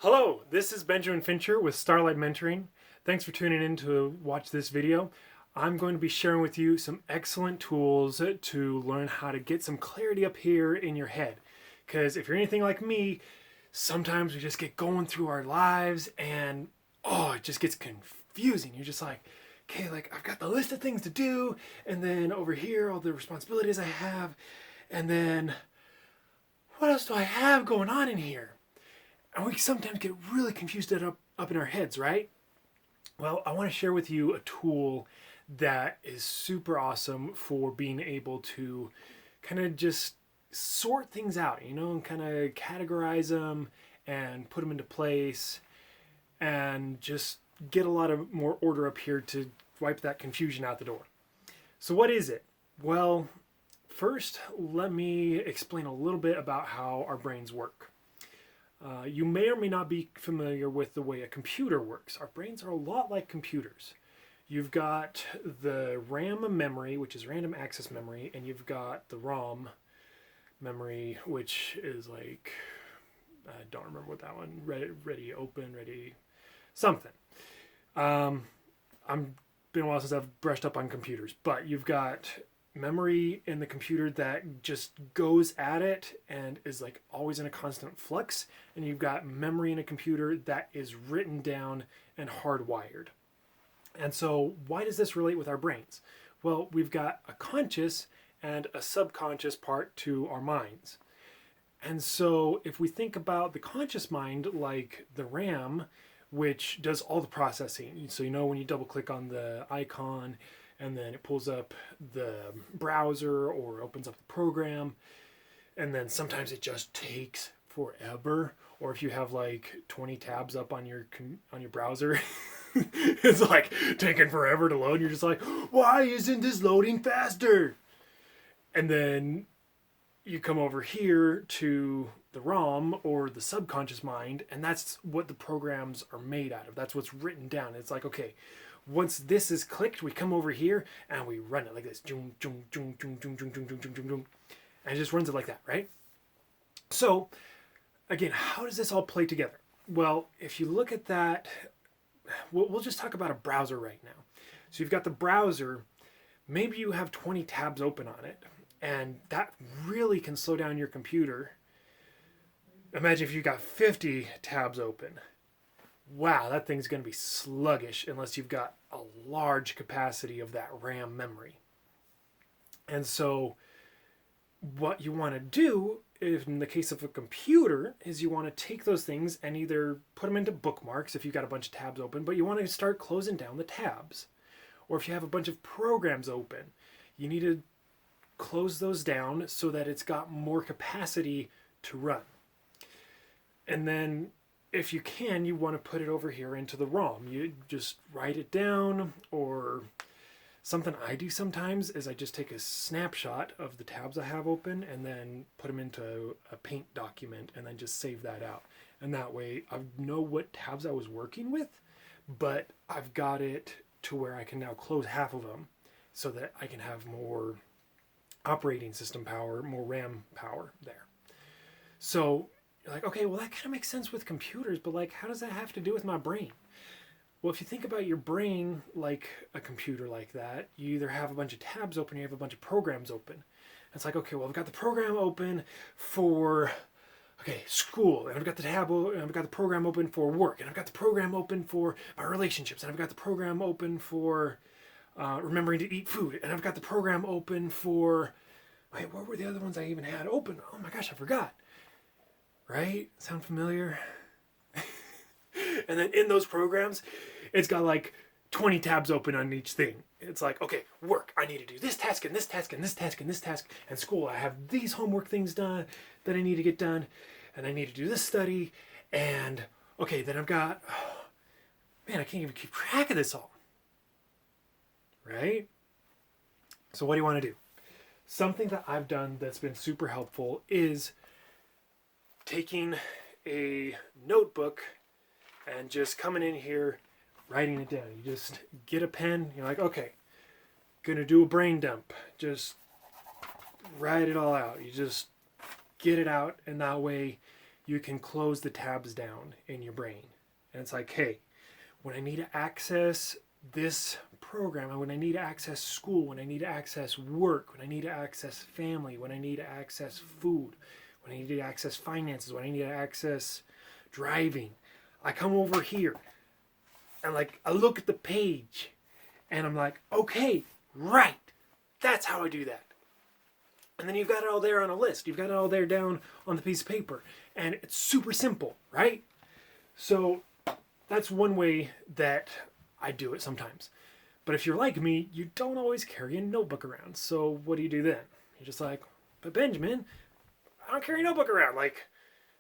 Hello, this is Benjamin Fincher with Starlight Mentoring. Thanks for tuning in to watch this video. I'm going to be sharing with you some excellent tools to learn how to get some clarity up here in your head. Because if you're anything like me, sometimes we just get going through our lives and it just gets confusing. You're just like, okay, like I've got the list of things to do, and then over here, all the responsibilities I have, and then what else do I have going on in here? And we sometimes get really confused up in our heads, right? Well, I want to share with you a tool that is super awesome for being able to kind of just sort things out, and kind of categorize them and put them into place and just get a lot of more order up here to wipe that confusion out the door. So, what is it? Well, first, let me explain a little bit about how our brains work. You may or may not be familiar with the way a computer works. Our brains are a lot like computers. You've got the RAM memory, which is random access memory, and you've got the ROM memory, which is like, I don't remember what that one, ready, open, ready, something. I'm been a while since I've brushed up on computers, but you've got memory in the computer that just goes at it and is like always in a constant flux, and you've got memory in a computer that is written down and hardwired. And so why does this relate with our brains? Well, we've got a conscious and a subconscious part to our minds. And so if we think about the conscious mind like the RAM, which does all the processing. So when you double click on the icon and then it pulls up the browser or opens up the program, and then sometimes it just takes forever. Or if you have like 20 tabs up on your browser, it's like taking forever to load. And you're just like, why isn't this loading faster? And then you come over here to the ROM or the subconscious mind, and that's what the programs are made out of. That's what's written down. It's like, okay, once this is clicked, we come over here and we run it like this. And it just runs it like that, right? So, again, how does this all play together? Well, if you look at that, we'll just talk about a browser right now. So you've got the browser, maybe you have 20 tabs open on it, and that really can slow down your computer. Imagine if you got 50 tabs open. Wow, that thing's going to be sluggish unless you've got a large capacity of that RAM memory. And so what you want to do, if in the case of a computer, is you want to take those things and either put them into bookmarks if you've got a bunch of tabs open, but you want to start closing down the tabs. Or if you have a bunch of programs open, you need to close those down so that it's got more capacity to run. And then if you can, you want to put it over here into the ROM. You just write it down, or something I do sometimes is I just take a snapshot of the tabs I have open and then put them into a Paint document and then just save that out. And that way I know what tabs I was working with, but I've got it to where I can now close half of them so that I can have more operating system power, more RAM power there. So you're like, okay, well, that kind of makes sense with computers, but like, how does that have to do with my brain? Well, if you think about your brain like a computer like that, you either have a bunch of tabs open, or you have a bunch of programs open. It's like, okay, well, I've got the program open for, school, and I've got the and I've got the program open for work, and I've got the program open for my relationships, and I've got the program open for remembering to eat food, and I've got the program open for, wait, what were the other ones I even had open? Oh my gosh, I forgot. Right? Sound familiar? And then in those programs, it's got like 20 tabs open on each thing. It's like, okay, work, I need to do this task and this task and this task and this task. And school, I have these homework things done that I need to get done. And I need to do this study. And okay, then I've got, man, I can't even keep track of this all. Right? So what do you want to do? Something that I've done that's been super helpful is taking a notebook and just coming in here, writing it down. You just get a pen, you're like, okay, gonna do a brain dump. Just write it all out. You just get it out, and that way you can close the tabs down in your brain. And it's like, hey, when I need to access this program, and when I need to access school, when I need to access work, when I need to access family, when I need to access food, when I need to access finances, when I need to access driving, I come over here and like I look at the page and I'm like, okay, right, that's how I do that. And then you've got it all there on a list. You've got it all there down on the piece of paper. And it's super simple, right? So that's one way that I do it sometimes. But if you're like me, you don't always carry a notebook around. So what do you do then? You're just like, but Benjamin, I don't carry a notebook around. Like,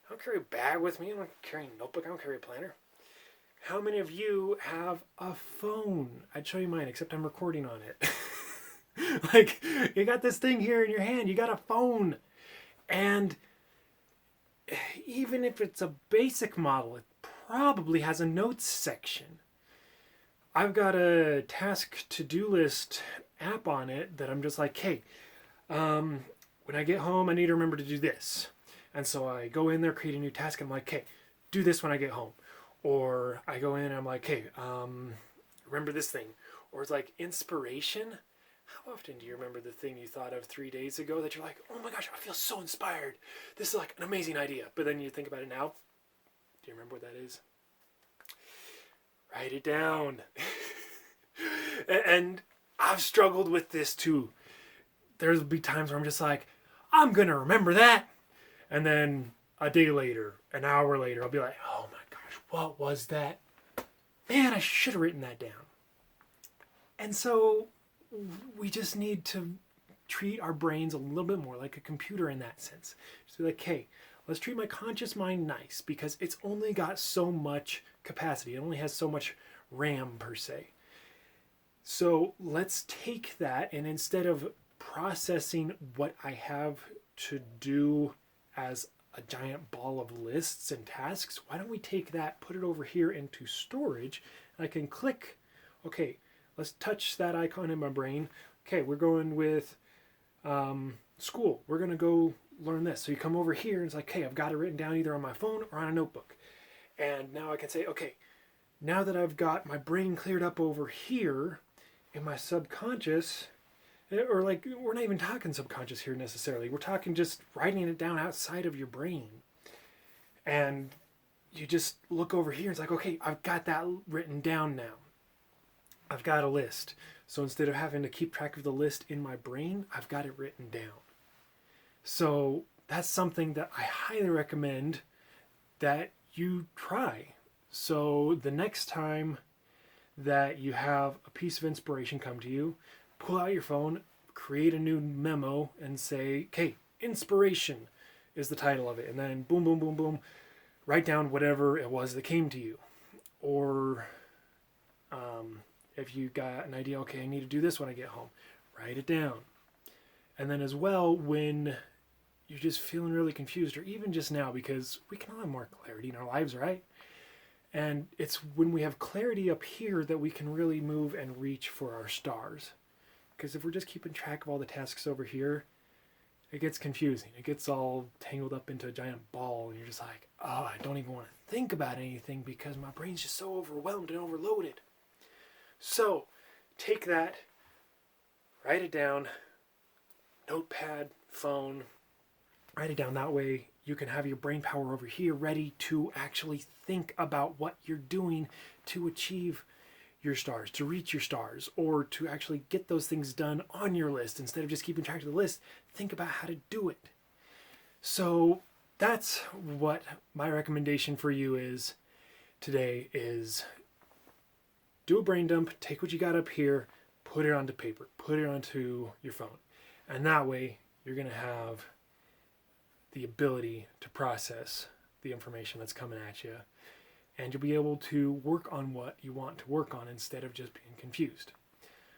I don't carry a bag with me. I don't carry a notebook. I don't carry a planner. How many of you have a phone? I'd show you mine, except I'm recording on it. Like, you got this thing here in your hand. You got a phone. And even if it's a basic model, it probably has a notes section. I've got a task to-do list app on it that I'm just like, hey, when I get home, I need to remember to do this. And so I go in there, create a new task. I'm like, hey, do this when I get home. Or I go in and I'm like, hey, remember this thing. Or it's like inspiration. How often do you remember the thing you thought of 3 days ago that you're like, oh my gosh, I feel so inspired. This is like an amazing idea. But then you think about it now. Do you remember what that is? Write it down. And I've struggled with this too. There's be times where I'm just like, I'm going to remember that. And then a day later, an hour later, I'll be like, oh my gosh, what was that? Man, I should have written that down. And so we just need to treat our brains a little bit more like a computer in that sense. Just be like, hey, let's treat my conscious mind nice because it's only got so much capacity. It only has so much RAM per se. So let's take that and instead of processing what I have to do as a giant ball of lists and tasks, why don't we take that, put it over here into storage, and I can click, okay, let's touch that icon in my brain. Okay, we're going with school. We're going to go learn this. So you come over here and it's like, okay, I've got it written down either on my phone or on a notebook. And now I can say, okay, now that I've got my brain cleared up over here in my subconscious, or like, we're not even talking subconscious here necessarily. We're talking just writing it down outside of your brain. And you just look over here and it's like, okay, I've got that written down now. I've got a list. So instead of having to keep track of the list in my brain, I've got it written down. So that's something that I highly recommend that you try. So the next time that you have a piece of inspiration come to you, pull out your phone, create a new memo and say, okay, inspiration is the title of it. And then boom, boom, boom, boom, write down whatever it was that came to you. Or if you got an idea, okay, I need to do this when I get home, write it down. And then as well, when you're just feeling really confused, or even just now, because we can all have more clarity in our lives, right? And it's when we have clarity up here that we can really move and reach for our stars. Because if we're just keeping track of all the tasks over here, it gets confusing. It gets all tangled up into a giant ball, and you're just like, oh, I don't even want to think about anything because my brain's just so overwhelmed and overloaded. So take that, write it down, notepad, phone, write it down. That way you can have your brain power over here ready to actually think about what you're doing to achieve your stars, to reach your stars, or to actually get those things done on your list. Instead of just keeping track of the list, think about how to do it. So that's what my recommendation for you is today is do a brain dump, take what you got up here, put it onto paper, put it onto your phone. And that way you're going to have the ability to process the information that's coming at you. And you'll be able to work on what you want to work on instead of just being confused.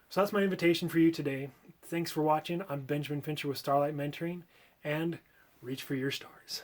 So that's my invitation for you today. Thanks for watching. I'm Benjamin Fincher with Starlight Mentoring, and reach for your stars.